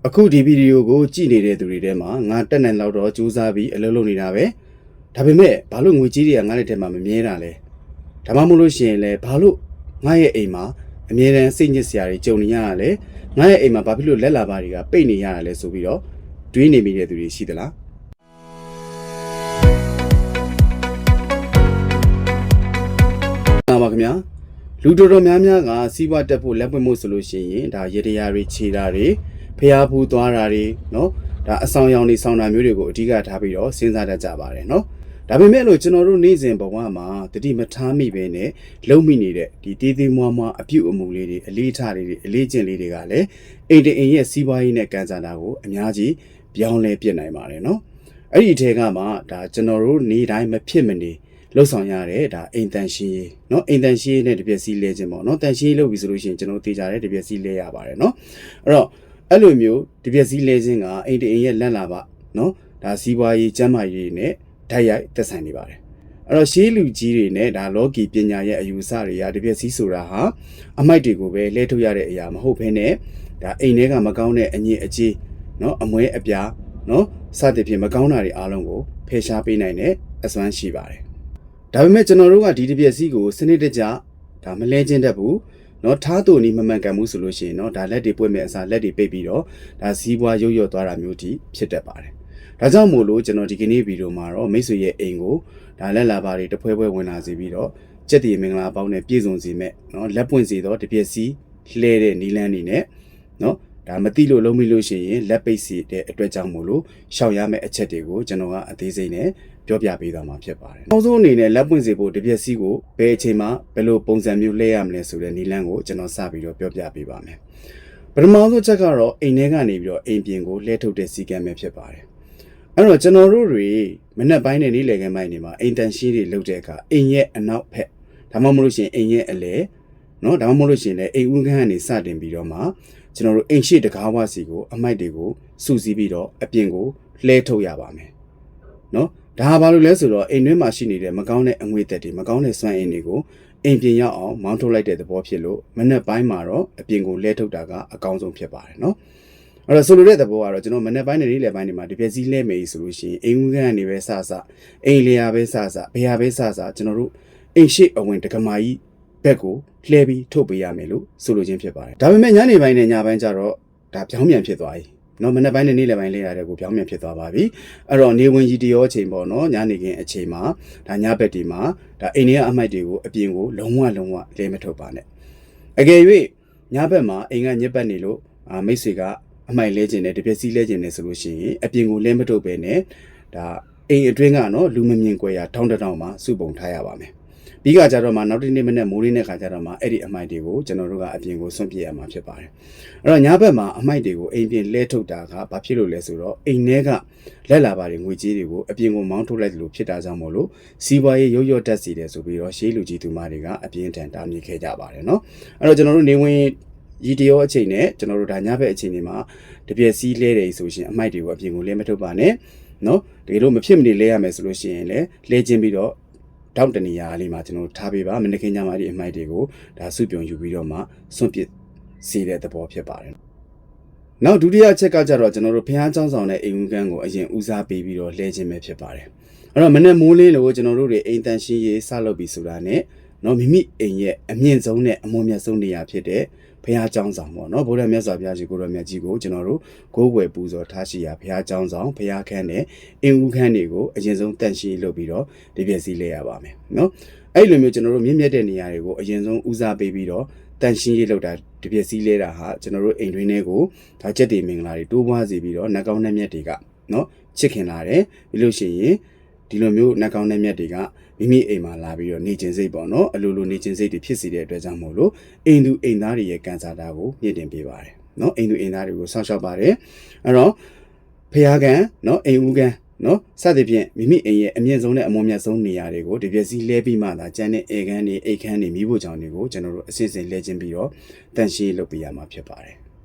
အခုဒီဗီဒီယိုကိုကြည့်နေတဲ့သူတွေထဲမှာငါတက်နိုင်လောက်တော့စူးစမ်းပြီးအလုပ်လုပ်နေတာပဲဒါပေမဲ့ဘာလို့ငွေကြီးတွေကငါ့လက်ထဲမှာမမြဲတာလဲဒါမှမဟုတ်လို့ရှိရင်လည်းဘာလို့ငါရဲ့အိမ်မှာအမြဲတမ်းစိတ်ညစ်စရာတွေကြုံနေရတာလဲငါရဲ့အိမ်မှာဘာဖြစ်လို့လက်လာပါတွေကပိတ်နေရတာလဲဆိုပြီးတော့တွေးနေမိတဲ့သူတွေရှိသလားပါခင်ဗျာလူတော်တော်များများကစီးပွားတက်ဖို့လက်ပွင့်မှုဆိုလို့ရှိရင်ဒါရေတရာတွေခြေတာတွေဖျားဖူးသွားတာတွေเนาะဒါအဆောင်ရောင်တွေဆောင်းတာမျိုးတွေကိုအဓိကထားပြီးတော့စဉ်းစားတတ်ကြပါတယ်เนาะဒါပေမဲ့လို့ကျွန်တော်တို့နေ့စဉ်ဘဝမှာတတိမထားမိပဲနဲ့လုံမိနေတဲ့ဒီတေးသေးမွားမွားအပြုတ်အမူလေးတွေအလေးထားလေးတွေအလေးကျင့်လေးတွေကလည်းအိမ်တအိမ်ရဲ့စီးပွားရေးနဲ့ကန်စားတာကိုအများကြီးပြောင်းလဲပြစ်နိုင်ပါတယ်เนาะအဲ့ဒီအထက်ကမှဒါကျွန်တော်တို့နေ့တိုင်းမဖြစ်မနေလှုပ်ဆောင်ရတဲ့ဒါအိမ်တန်ရှင်းရေးเนาะအိမ်တန်ရှင်းရေးနဲ့တပြက်စီးလဲခြင်းပေါ့เนาะတန်ရှင်းရေးလုပ်ပြီဆိုလို့ရှိရင်ကျွန်တော်သိကြတယ်တပြက်စီးလဲရပါတယ်เนาะအဲ့တော့အဲ့လိုမျိုးတပြက်စီးလဲခြင်းကအိမ်တအိမ်ရဲ့လက်လာပါเนาะဒါစီးပွားရေးကျန်းမာရေးနဲ့ဓာတ်ရိုက်သက်ဆိုင်နေပါတယ်အဲ့တော့ရှေးလူကြီးတွေနဲ့ဒါလောကီပညာရဲ့အယူအဆတွေကတပြက်စီးဆိုတာဟာအမိုက်တွေကိုပဲလဲထုတ်ရတဲ့အရာမဟုတ်ဘဲနဲ့ဒါအိမ်ထဲကမကောင်းတဲ့အညစ်အကြေးเนาะအမွဲအပြားเนาะစသဖြင့်မကောင်းတာတွေအားလုံးကိုဖယ်ရှားပေးနိုင်တဲ့အစွမ်းရှိပါတယ်ဒါပေမဲ့ကျွန်တော်တို့ကဒီတပြက်စီးကိုစနစ်တကျဒါမလဲချင်းတတ်ဘူးเนาะထားတူနီမမှန်ကန်မှုဆိုလို့ရှိရင်เนาะဒါလက်တွေပွင့်မဲ့အစားလက်တွေပိတ်ပြီးတော့ဒါစီးပွားရုပ်ရော့သွားတာမျိုးတိဖြစ်တတ်ပါတယ်ဒါကြောင့်မို့လို့ကျွန်တော်ဒီကနေ့ဗီဒီယိုမှာတော့မိတ်ဆွေရဲ့အိမ်ကိုဒါလက်လာပါတွေတဖွဲဖွဲဝင်လာစေပြီးတော့ကြက်တီမင်္ဂလာပေါင်းနဲ့ပြည့်စုံစေမဲ့เนาะလက်ပွင့်စေတော့တပြက်စီးလှဲတဲ့နီလန်းနေနဲ့เนาะဒါမသိလို့လုံးမိလို့ရှိရင်လက်ပိတ်စီတဲ့အတွက်ကြောင့်မို့လို့ရှောင်ရမယ့်အချက်တွေကိုကျွန်တော်ကအသေးစိတ်နဲ့ပြောပြပေးသွားမှာဖြစ်ပါတယ်။နောက်ဆုံးအနေနဲ့လက်ပွင့်စေဖို့တပြက်စီးကိုဘယ်အချိန်မှာဘယ်လိုပုံစံမျိုးလှည့်ရမလဲဆိုတဲ့နီလန်းကိုကျွန်တော်စပြီးတော့ပြောပြပေးပါမယ်။ပထမဆုံးချက်ကတော့အိမ်ထဲကနေပြီးတော့အိမ်ပြင်ကိုလှည့်ထုတ်တဲ့စီကံပဲဖြစ်ပါတယ်။အဲ့တော့ကျွန်တော်တို့တွေမနက်ပိုင်းနဲ့နေ့လယ်ခင်းပိုင်းတွေမှာအိမ်တန်ရှင်းတွေလုပ်တဲ့အခါအိမ်ရဲ့အနောက်ဖက်ဒါမှမဟုတ်လို့ရှိရင်အိမ်ရဲ့အလဲနော်ဒါမှမဟုတ်လို့ရှိရင်လည်းအိမ်ဦးခန်းကနေစတင်ပြီးတော့မှကျွန်တော်တို့အိမ်ရှိတကားဝစီကိုအမိုက်တွေကိုစုစည်းပြီးတော့အပြင်ကိုလှဲထုတ်ရပါမယ်နော်ဒါဘာလို့လဲဆိုတော့အိမ်တွင်းမှာရှိနေတဲ့မကောင်းတဲ့အငွေသက်တွေမကောင်းတဲ့စွမ်းအင်တွေကိုအိမ်ပြင်ရောက်အောင်မောင်းထုတ်လိုက်တဲ့သဘောဖြစ်လို့မနက်ပိုင်းမှာတော့အပြင်ကိုလှဲထုတ်တာကအကောင်းဆုံးဖြစ်ပါတယ်နော်အဲ့တော့ဆိုလိုတဲ့သဘောကတော့ကျွန်တော်မနက်ပိုင်းနဲ့နေ့လယ်ပိုင်းတွေမှာဒီပြည့်စည်လဲမယ်ဆိုလို့ရှိရင်အိမ်ဦးခန်းကနေပဲစအိမ်လျာပဲစဘယ်ဟာပဲစကျွန်တော်တို့အိမ်ရှိအဝင်တက္ကမကြီးဘက်ကိုလှဲပြီးထုတ်ပေးရမယ်လို့ဆိုလိုခြင်းဖြစ်ပါတယ်ဒါပေမဲ့ညနေပိုင်းနဲ့ညပိုင်းကျတော့ဒါပြောင်းပြန်ဖြစ်သွားပြီနော်မနေ့ပိုင်းနဲ့နေ့လယ်ပိုင်းလဲရတဲ့ကိုပြောင်းပြန်ဖြစ်သွားပါပြီအဲ့တော့နေဝင်ကြီးတရောအချိန်ပေါ့နော်ညနေခင်းအချိန်မှာဒါညဘက်ဒီမှာဒါအိမ်ထဲကအမိုက်တွေကိုအပြင်ကိုလုံးဝလဲမထုတ်ပါနဲ့အကယ်၍ညဘက်မှာအိမ်ကညက်ပတ်နေလို့မိတ်ဆွေကအမိုက်လဲခြင်းနဲ့တပြက်စီးလဲခြင်းနဲ့ဆိုလို့ရှိရင်အပြင်ကိုလဲမထုတ်ပဲနဲ့ဒါအိမ်အတွင်းကနော်လူမမြင်ကွယ်ရာထောင်းတောင်မှာစုပုံထားရပါမယ်ပြီးကကြတော့မှနောက်တစ်နေ့မနေ့မိုးရင်းတဲ့ခါကျတော့မှအဲ့ဒီအမိုက်တွေကိုကျွန်တော်တို့ကအပြင်ကိုဆွန့်ပစ်ရမှာဖြစ်ပါတယ်အဲ့တော့ညဘက်မှာအမိုက်တွေကိုအိမ်ပြင်လဲထုတ်တာကဘာဖြစ်လို့လဲဆိုတော့အိမ်ထဲကလက်လာပါတွေငွေကြေးတွေကိုအပြင်ကိုမောင်းထုတ်လိုက်လို့ဖြစ်တာကြောင့်မို့လို့စီးပွားရေးရုပ်ရော့တက်စီတယ်ဆိုပြီးတော့ရှေးလူကြီးသူမတွေကအပြင်ထန်တာမြင်ခဲ့ကြပါတယ်နော်အဲ့တော့ကျွန်တော်တို့နေဝင်ရီတရောအချိန်နဲ့ကျွန်တော်တို့ဒါညဘက်အချိန်တွေမှာတပြက်စီးလဲတယ်ဆိုရှင်အမိုက်တွေကိုအပြင်ကိုလဲမထုတ်ပါနဲ့နော်တကယ်လို့မဖြစ်မနေလဲရမယ်ဆိုလို့ရှိရင်လည်းလဲချင်းပြီးတော့တောက်တနေရာလေးမှာကျွန်တော်ထားပေးပါမနေ့ကညမှာဒီအမိုက်တွေကိုဒါစုပြုံယူပြီးတော့မှစွန့်ပစ်စေတဲ့သဘောဖြစ်ပါတယ်။နောက်ဒုတိယအချက်ကကြတော့ကျွန်တော်တို့ဘုရားကျောင်းဆောင်တဲ့အိမ်ဦးခန်းကိုအရင်ဦးစားပေးပြီးတော့လှည့်ခြင်းပဲဖြစ်ပါတယ်။အဲ့တော့မနေ့မိုးလင်းလို့ကျွန်တော်တို့တွေအိမ်တန်ရှင်းရေးစလုပ်ပြီးဆိုတာနဲ့နော်မိမိအိမ်ရဲ့အမြင့်ဆုံးနဲ့အမွန်မြတ်ဆုံးနေရာဖြစ်တဲ့ဘုရားကျောင်းဆောင်ပေါ့နော်ဗုဒ္ဓမြတ်စွာဘုရားရှင်ကိုရောမြတ်ကြီးကိုကျွန်တော်တို့ကိုးကွယ်ပူဇော်ထားရှိရာဘုရားကျောင်းဆောင်ဘုရားခန်းနဲ့အင်းဦးခန်းတွေကိုအရင်ဆုံးတန့်ရှင်းလုပ်ပြီးတော့ဒီပြည့်စည်လဲရပါမယ်နော်အဲ့လိုမျိုးကျွန်တော်တို့မြင့်မြတ်တဲ့နေရာတွေကိုအရင်ဆုံးဦးစားပေးပြီးတော့တန့်ရှင်းရေးလုပ်တာဒီပြည့်စည်လဲတာဟာကျွန်တော်တို့အိမ်တွင်းတွေကိုဒါချက်တွေမင်္ဂလာတွေတိုးပွားစေပြီးတော့နှကောင်းနှမျက်တွေကနော်ချစ်ခင်လာတယ်ပြီးလို့ရှိရင်ဒီလိုမျိုးနှကောင်းနှမျက်တွေကမိမိအိမ်မှာလာပြီးတော့နေခြင်းစိတ်ပေါ့နော်အလိုလိုနေခြင်းစိတ်တွေဖြစ်စေတဲ့အတွက်ကြောင့်မို့လို့အိမ်သူအိမ်သားတွေရဲ့ကံစားတာကိုမြင့်တင်ပေးပါတယ်နော်အိမ်သူအိမ်သားတွေကိုဆောက်ရှောက်ပါတယ်အဲ့တော့ဖျားကံနော်အိမ်ဦးကံနော်စသဖြင့်မိမိအိမ်ရဲ့အမြင့်ဆုံးနဲ့အမွန်မြတ်ဆုံးနေရာတွေကိုဒီပြည့်စည်လဲပြီးမှသာကျန်တဲ့အိမ်ခန်းတွေအိတ်ခန်းတွေမိဖို့ကြောင့်တွေကိုကျွန်တော်တို့အစစ်အစစ်လဲခြင်းပြီးတော့တန်ရှင်းလုပ်ပေးရမှာဖြစ်ပါတယ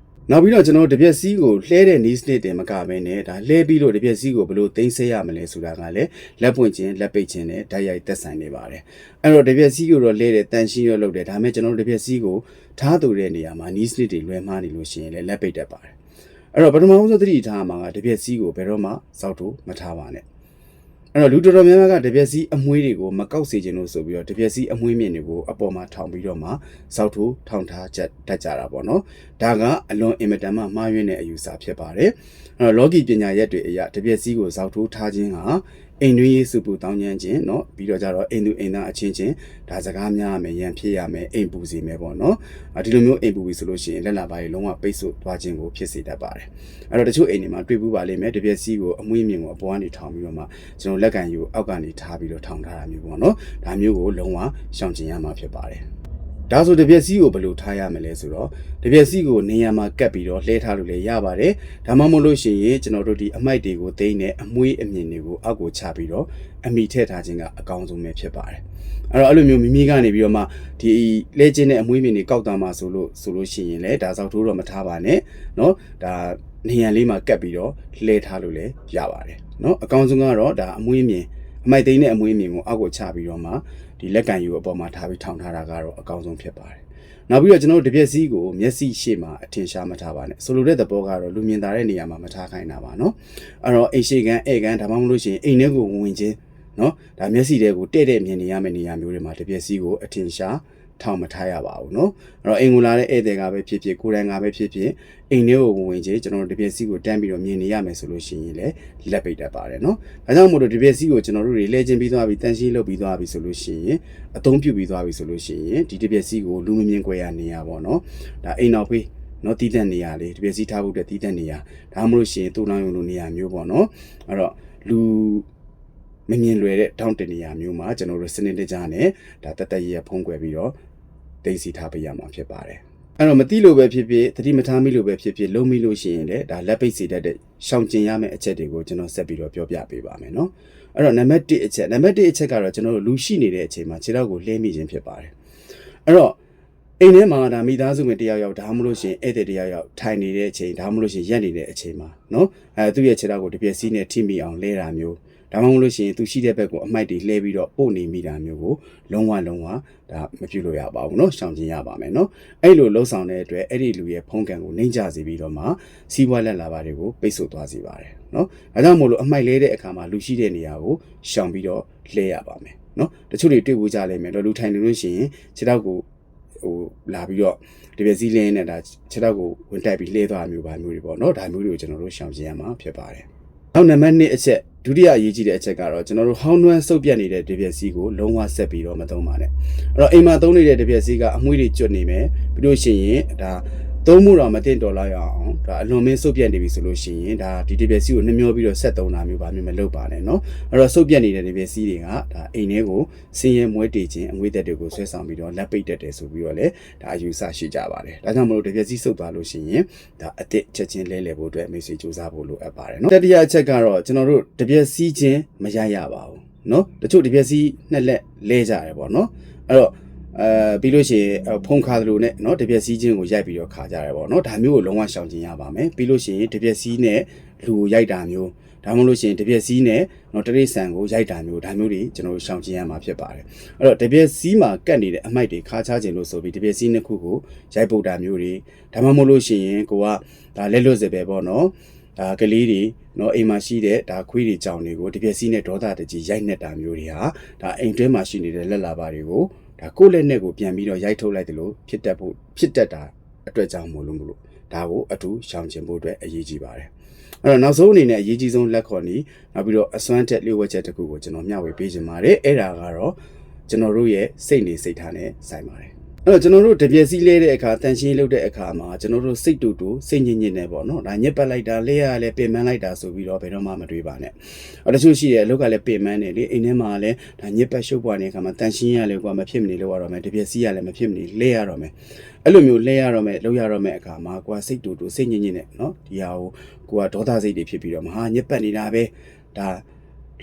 ်နောက်ပြီးတော့ကျွန်တော်တပြက်စီးကိုလှဲတဲ့နီးစနစ်တင်မကဘဲနဲ့ဒါလှဲပြီးလို့တပြက်စီးကိုဘယ်လိုသိမ်းဆဲရမလဲဆိုတာကလည်းလက်ပွင့်ခြင်းလက်ပိတ်ခြင်းနဲ့ဓာတ်ရိုက်သက်ဆိုင်နေပါတယ်အဲ့တော့တပြက်စီးကိုတော့လှဲတဲ့တန်ရှင်းရလုပ်တယ်ဒါပေမဲ့ကျွန်တော်တို့တပြက်စီးကိုထားတူတဲ့နေရာမှာနီးစနစ်တွေလွဲမှားနေလို့ရှိရင်လည်းလက်ပိတ်တတ်ပါတယ် အဲ့တော့ပထမဆုံးသတိထားမှာကတပြက်စီးကိုဘယ်တော့မှစောက်ထိုးမထားပါနဲ့အဲ့တော့လူတော်တော်များများကတပြက်စီးအမွှေးတွေကိုမကောက်စေခြင်းလို့ဆိုပြီးတော့တပြက်စီးအမွှေးမြင့်တွေကိုအပေါ်မှာထောင်ပြီးတော့မှစောက်ထိုးထောင်ထားချက်တတ်ကြတာပေါ့နော်ဒါကအလွန်အင်မတန်မှမှားယွင်းတဲ့အယူဆဖြစ်ပါတယ်အဲ့တော့လောကီပညာရက်တွေအရတပြက်စီးကိုစောက်ထိုးထားခြင်းဟာအိမ်တွင်းရေးစုပူတောင်းကျမ်းခြင်းเนาะပြီးတော့ကြတော့အိမ်သူအိမ်သားအချင်းချင်းဒါစကားများရမယ်ရန်ဖြစ်ရမယ်အိမ်ပူစီမယ်ပေါ့နော်ဒီလိုမျိုးအိမ်ပူပြီဆိုလို့ရှိရင်လက်လာပါရေလုံးဝပိတ်ဆို့သွားခြင်းကိုဖြစ်စေတတ်ပါတယ်အဲ့တော့တချို့အိမ်တွေမှာတွေ့ပူပါလိမ့်မယ်တပြက်စီးကိုအမွှေးမြင့်ကိုအပေါ်ကနေထောင်ပြီးတော့မှကျွန်တော်လက်ကန်ယူအောက်ကနေထားပြီးတော့ထောင်ထားတာမျိုးပေါ့နော်ဒါမျိုးကိုလုံးဝရှောင်ကျဉ်ရမှာဖြစ်ပါတယ်ဒါဆိုတပြက်စီးကိုဘယ်လိုထားရမလဲဆိုတော့တပြက်စီးကိုနေရာမှာကပ်ပြီးတော့လှဲထားလို့လည်းရပါတယ်ဒါမှမဟုတ်လို့ရှိရင်ကျွန်တော်တို့ဒီအမိုက်တွေကိုသိမ်းတဲ့အမွှေးအမြင့်တွေကိုအောက်ကိုချပြီးတော့အမိထည့်ထားခြင်းကအကောင်းဆုံးပဲဖြစ်ပါတယ်အဲ့တော့အဲ့လိုမျိုးမိမိကနေပြီးတော့မှဒီလဲကျင်းတဲ့အမွှေးမြင့်တွေကောက်သွားမှာဆိုလို့ရှိရင်လည်းဒါစောက်ထိုးတော့မထားပါနဲ့เนาะဒါနေရာလေးမှာကပ်ပြီးတော့လှဲထားလို့လည်းရပါတယ်เนาะအကောင်းဆုံးကတော့ဒါအမွှေးမြင့်အမိုက်သိမ်းတဲ့အမွှေးမြင့်ကိုအောက်ကိုချပြီးတော့မှဒီလက်ကန်ယူအပေါ်မှာထားပြီးထောင်ထားတာကတော့အကောင်းဆုံးဖြစ်ပါတယ်။နောက်ပြီးတော့ကျွန်တော်တို့တပြက်စီးကိုမျက်စိရှေ့မှာအထင်ရှားမထားပါနဲ့။ဆိုလိုတဲ့သဘောကတော့လူမြင်သာတဲ့နေရာမှာမထားခိုင်းတာပါနော်။အဲ့တော့အိမ်ရှိကန်ဧကန်ဒါမှမဟုတ်လို့ရှိရင်အိမ်ထဲကိုဝင်ချင်းနော်ဒါမျက်စိတွေကိုတဲ့မြင်နေရမယ့်နေရာမျိုးတွေမှာတပြက်စီးကိုအထင်ရှားထောင်မထားရပါဘူးနော်အဲ့တော့အိမ်ကိုလာတဲ့ဧည့်သည်ကပဲဖြစ်ဖြစ်ကိုယ်တိုင်ကပဲဖြစ်ဖြစ်အိမ်ထဲကိုဝင်ချင်းကျွန်တော်တို့တပြက်စီးကိုတန်းပြီးတော့မြင်နေရမယ်ဆိုလို့ရှိရင်လည်းလက်ပိတ်တတ်ပါတယ်နော်ဒါကြောင့်မို့လို့တပြက်စီးကိုကျွန်တော်တို့တွေလဲချင်းပြီးသွားပြီးတန်းရှင်းလုပ်ပြီးသွားပြီဆိုလို့ရှိရင်အသုံးပြုပြီးသွားပြီဆိုလို့ရှိရင်ဒီတပြက်စီးကိုလူမမြင်ကွယ်ရနေရပါတော့ဒါအိမ်တော်ဖေးနော်တီးတဲ့နေရာလေးတပြက်စီးထားဖို့အတွက်တီးတဲ့နေရာဒါမှမဟုတ်ရှင်တူလောင်းရုံလိုနေရာမျိုးပေါ့နော်အဲ့တော့လူမမြင်လွယ်တဲ့တောင်းတနေရာမျိုးမှာကျွန်တော်တို့စနစ်တကျနဲ့ဒါတတ်ရဖုံးကွယ်ပြီးတော့သိသိထားပေးရမှာဖြစ်ပါတယ်အဲ့တော့မသိလို့ပဲဖြစ်ဖြစ်သတိမထားမိလို့ပဲဖြစ်ဖြစ်လုံးမိလို့ရှိရင်လည်းဒါလက်ပိတ်စေတတ်တဲ့ရှောင်ကျင်ရမယ့်အချက်တွေကိုကျွန်တော်ဆက်ပြီးတော့ပြောပြပေးပါမယ်နော်အဲ့တော့နံပါတ်1အချက်ကတော့ကျွန်တော်တို့လူရှိနေတဲ့အချိန်မှာခြေထောက်ကိုလှဲမိခြင်းဖြစ်ပါတယ်အဲ့တော့အိမ်ထဲမှာဒါမိသားစုဝင်တယောက်ဒါမှမဟုတ်ရှင်ဧည့်သည်တယောက်ထိုင်နေတဲ့အချိန်ဒါမှမဟုတ်ရှင်ရက်နေတဲ့အချိန်မှာနော်သူ့ရဲ့ခြေထောက်ကိုတပြက်စီးနဲ့ထိမိအောင်လဲတာမျိုးဒါမှမဟုတ်လို့ရှိရင်သူရှိတဲ့ဘက်ကိုအမိုက်တွေလှဲပြီးတော့ပို့နေမိတာမျိုးကိုလုံးဝဒါမပြုလို့ရပါဘူးเนาะရှောင်ကျင်ရပါမယ်เนาะအဲ့လိုလှုပ်ဆောင်တဲ့အတွက်အဲ့ဒီလူရဲ့ဖုံးကန်ကိုနှိမ့်ချစေပြီးတော့မှစီးပွားလက်လာပါတွေကိုပိတ်ဆို့သွားစေပါတယ်เนาะဒါကြောင့်မို့လို့အမိုက်လဲတဲ့အခါမှာလူရှိတဲ့နေရာကိုရှောင်ပြီးတော့လှဲရပါမယ်เนาะတချို့တွေတွေ့ဖို့ကြလိမ့်မယ်လူထိုင်နေလို့ရှိရင်ခြေထောက်ကိုလာပြီးတော့ဒီပဲစည်းလင်းနဲ့ဒါခြေထောက်ကိုဝင်တက်ပြီးလှဲသွားမျိုးပါမျိုးတွေပေါ့เนาะဒါမျိုးတွေကိုကျွန်တော်တို့ရှောင်ကျင်ရမှာဖြစ်ပါတယ်နောက်နံပါတ်2အချက်ဒုတိယအရေးကြီးတဲ့အချက်ကတော့ကျွန်တော်တို့ဟောင်းနှွမ်းစုပ်ပြတ်နေတဲ့တပြက်စီးကိုလုံးဝဆက်ပြီးတော့မသုံးပါနဲ့အဲ့တော့အိမ်မှာသုံးနေတဲ့တပြက်စီးကအမွှေးတွေကျွတ်နေမယ်ပြီးလို့ရှိရင်ဒါသုံးမှုတော့မတင်တော်လောက်ရအောင်ဒါအလွန်မင်းစုပ်ပြတ်နေပြီဆိုလို့ရှိရင်ဒါဒီတပြက်စီးကိုနှမျောပြီးတော့ဆက်သုံးတာမျိုးပါမျိုးမလုပ်ပါနဲ့เนาะအဲ့တော့စုပ်ပြတ်နေတဲ့တပြက်စီးတွေကဒါအိမ်ထဲကိုဆင်းရဲမွဲတေခြင်းအငွေသက်တွေကိုဆွဲဆောင်ပြီးတော့လက်ပိတ်တက်တယ်ဆိုပြီးတော့လေဒါအယူဆရှိကြပါတယ်ဒါကြောင့်မလို့တပြက်စီးစုပ်သွားလို့ရှိရင်ဒါအစ်စ်ချက်ချင်းလဲဖို့အတွက်မိတ်ဆွေစူးစမ်းဖို့လိုအပ်ပါတယ်เนาะတတိယအချက်ကတော့ကျွန်တော်တို့တပြက်စီးချင်းမရရပါဘူးเนาะတချို့တပြက်စီးနှစ်လက်လဲကြတယ်ပေါ့เนาะအဲ့တော့ပြီးလို့ရှိရင်ဖုံးခါသလိုနဲ့เนาะတပြက်စီးချင်းကိုရိုက်ပြီးတော့ခါကြတယ်ပေါ့เนาะဒါမျိုးကိုလုံးဝရှောင်ကျင်ရပါမယ်ပြီးလို့ရှိရင်တပြက်စီးနဲ့လူကိုရိုက်တာမျိုးဒါမှမဟုတ်လို့ရှိရင်တပြက်စီးနဲ့เนาะတရိတ်ဆန်ကိုရိုက်တာမျိုးဒါမျိုးတွေကျွန်တော်တို့ရှောင်ကျင်ရမှာဖြစ်ပါတယ်အဲ့တော့တပြက်စီးမှာကတ်နေတဲ့အမိုက်တွေခါချခြင်းလို့ဆိုပြီးတပြက်စီးနှစ်ခုကိုရိုက်ပုတ်တာမျိုးတွေဒါမှမဟုတ်လို့ရှိရင်ကိုကဒါလက်လွတ်စပဲပေါ့เนาะဒါကလေးတွေเนาะအိမ်မှာရှိတဲ့ဒါခွေးတွေကြောင်တွေကိုတပြက်စီးနဲ့ဒေါသတကြီးရိုက်နေတာမျိုးတွေဟာဒါအိမ်တွင်းမှာရှိနေတဲ့လက်လာပါတွေကိုဒါကိုယ့်လက်နဲ့ကိုပြန်ပြီးတော့ရိုက်ထုတ်လိုက်တယ်လို့ဖြစ်တတ်တာအတွက်ကြောင့်မို့လို့ဒါကိုအထူးရှောင်ကျင်ဖို့အတွက်အရေးကြီးပါတယ်အဲ့တော့နောက်ဆုံးအနေနဲ့အရေးကြီးဆုံးလက်ခေါ်နီနောက်ပြီးတော့အစွမ်းတက်လျှို့ဝှက်ချက်တစ်ခုကိုကျွန်တော်မျှဝေပေးခြင်းပါတယ်အဲ့ဒါကတော့ကျွန်တော်တို့ရဲ့စိတ်နေစိတ်ထားနဲ့ဆိုင်ပါတယ်အဲ့တော့ကျွန်တော်တို့တပြက်စီးလဲတဲ့အခါတန်ရှင်းလုပ်တဲ့အခါမှာကျွန်တော်တို့စိတ်တူစိတ်ညစ်ညစ်နဲ့ပေါ့နော်ဒါညစ်ပတ်လိုက်တာလဲရလဲပင်ပန်းလိုက်တာဆိုပြီးတော့ဘယ်တော့မှမတွေးပါနဲ့တချို့ရှိတယ်အလုပ်ကလည်းပင်ပန်းနေလေအိမ်ထဲမှာလည်းဒါညစ်ပတ်ရှုပ်ပွားနေတဲ့အခါမှာတန်ရှင်းရလဲကွာမဖြစ်မနေလို့ရတော့မယ်တပြက်စီးရလဲမဖြစ်မနေလဲရတော့မယ်အဲ့လိုမျိုးလဲရတော့မယ်လုပ်ရတော့မယ်အခါမှာကိုကစိတ်တူစိတ်ညစ်ညစ်နဲ့နော်ဒီဟာကိုကဒေါသစိတ်တွေဖြစ်ပြီးတော့မဟာညစ်ပတ်နေတာပဲဒ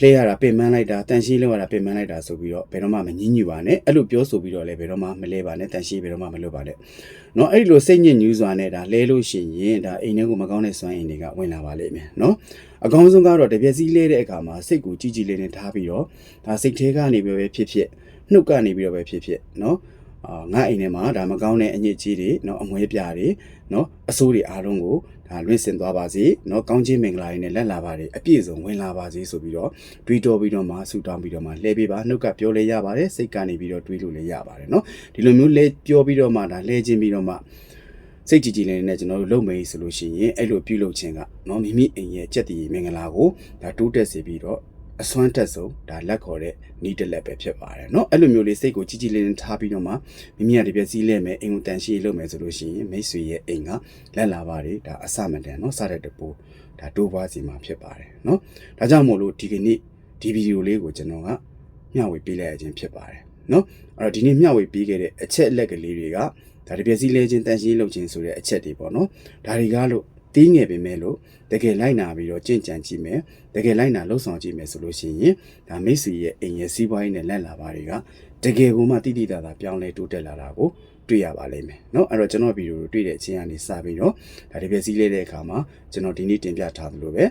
ါလှဲရတာပင်ပန်းလိုက်တာတန်ရှင်းလောက်ရတာပင်ပန်းလိုက်တာဆိုပြီးတော့ဘယ်တော့မှမငြင်းညူပါနဲ့အဲ့လိုပြောဆိုပြီးတော့လည်းဘယ်တော့မှမလဲပါနဲ့တန်ရှင်းဘယ်တော့မှမလုပ်ပါနဲ့เนาะအဲ့လိုစိတ်ညစ်ညူးစွာနဲ့ဒါလဲလို့ရှိရင်ဒါအိမ်ထဲကိုမကောင်းတဲ့စွမ်းအင်တွေကဝင်လာပါလိမ့်မယ်เนาะအကောင်းဆုံးကတော့တပြက်စီးလဲတဲ့အခါမှာစိတ်ကိုကြည်ကြည်လေးနဲ့ထားပြီးတော့ဒါစိတ်ထဲကနေပဲဖြစ်ဖြစ်နှုတ်ကနေပြီးတော့ပဲဖြစ်ဖြစ်เนาะငါအိမ်ထဲမှာဒါမကောင်းတဲ့အညစ်အကြေးတွေเนาะအမွှေးပြားတွေเนาะအဆိုးတွေအားလုံးကိုဒါ ဒါလွင့်စင်သွားပါစေเนาะကောင်းခြင်းမင်္ဂလာတွေနဲ့လက်လာပါတွေအပြည့်စုံဝင်လာပါစေဆိုပြီးတော့တွေးတောပြီးတော့မှဆူတောင်းပြီးတော့မှလှည့်ပေးပါနှုတ်ကပြောလဲရပါတယ်စိတ်ကနေပြီးတော့တွေးလို့လည်းရပါတယ်เนาะဒီလိုမျိုးလဲပြောပြီးတော့မှဒါလဲချင်းပြီးတော့မှစိတ်ကြည်ကြည်လေးနဲ့ကျွန်တော်တို့လုပ်မယ်ဆိုလို့ရှိရင်အဲ့လိုပြုလုပ်ခြင်းကเนาะမိမိအိမ်ရဲ့စက်တည်မင်္ဂလာကိုဒါတိုးတက်စေပြီးတော့အစွမ်းတက်ဆုံးဒါလက်ခေါ်တဲ့နီးတလက်ပဲဖြစ်ပါတယ်เนาะအဲ့လိုမျိုးလေးစိတ်ကိုကြည်ကြည်လေးနဲ့ထားပြီးတော့မှမိမိကဒီပြစည်းလဲမယ်အိမ်ကိုတန်ရှည်လုပ်မယ်ဆိုလို့ရှိရင်မိတ်ဆွေရဲ့အိမ်ကလက်လာပါတယ်ဒါအစမတန်เนาะစတဲ့တပူဒါတိုးပွားစီမှာဖြစ်ပါတယ်เนาะဒါကြောင့်မို့လို့ဒီကနေ့ဒီဗီဒီယိုလေးကိုကျွန်တော်ကမျှဝေပေးလိုက်ရခြင်းဖြစ်ပါတယ်เนาะအဲ့တော့ဒီနေ့မျှဝေပေးခဲ့တဲ့အချက်အလက်ကလေးတွေကဒါဒီပြစည်းလဲခြင်းတန်ရှည်လုပ်ခြင်းဆိုတဲ့အချက်တွေပေါ့เนาะဒါတွေကလို့တီးငယ်ပင်မဲ့လို့တကယ်လိုက်နာပြီးတော့ကြင့်ကြံကြည့်မယ်တကယ်လိုက်နာလှုပ်ဆောင်ကြည့်မယ်ဆိုလို့ရှိရင်ဒါမိတ်ဆွေရဲ့အိမ်ရဲ့စီးပွားရေးနဲ့လက်လာပါတွေကတကယ်ကိုမှတိတိတသာပြောင်းလဲတိုးတက်လာတာကိုတွေ့ရပါလိမ့်မယ်เนาะအဲ့တော့ကျွန်တော်ဗီဒီယိုကိုတွေ့တဲ့အချိန်ကနေစပြီးတော့ဒါဒီပြစည်းလေးတဲ့အခါမှာကျွန်တော်ဒီနေ့တင်ပြထားသလိုပဲ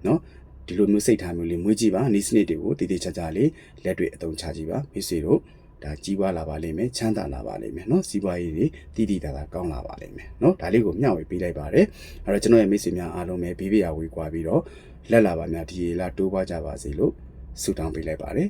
เนาะဒီလိုမျိုးစိတ်ထားမျိုးလေးမွေးကြည့်ပါနီးစနစ်တွေကိုတည်တည်ချာချာလေးလက်တွေ့အသုံးချကြည့်ပါမိတ်ဆွေတို့ဒါကြီးပွားလာပါလိမ့်မယ်ချမ်းသာလာပါလိမ့်မယ်เนาะစီးပွားရေးတွေတည်တည်တသာကောင်းလာပါလိမ့်မယ်เนาะဒါလေးကိုမျှဝေပေးလိုက်ပါတယ်အဲ့တော့ကျွန်တော်ရဲ့မိတ်ဆွေများအားလုံးပဲဘေးဘေးရာဝေးကွာပြီးတော့လက်လာပါများဒီလာတိုးပွားကြပါစေလို့ဆုတောင်းပေးလိုက်ပါတယ်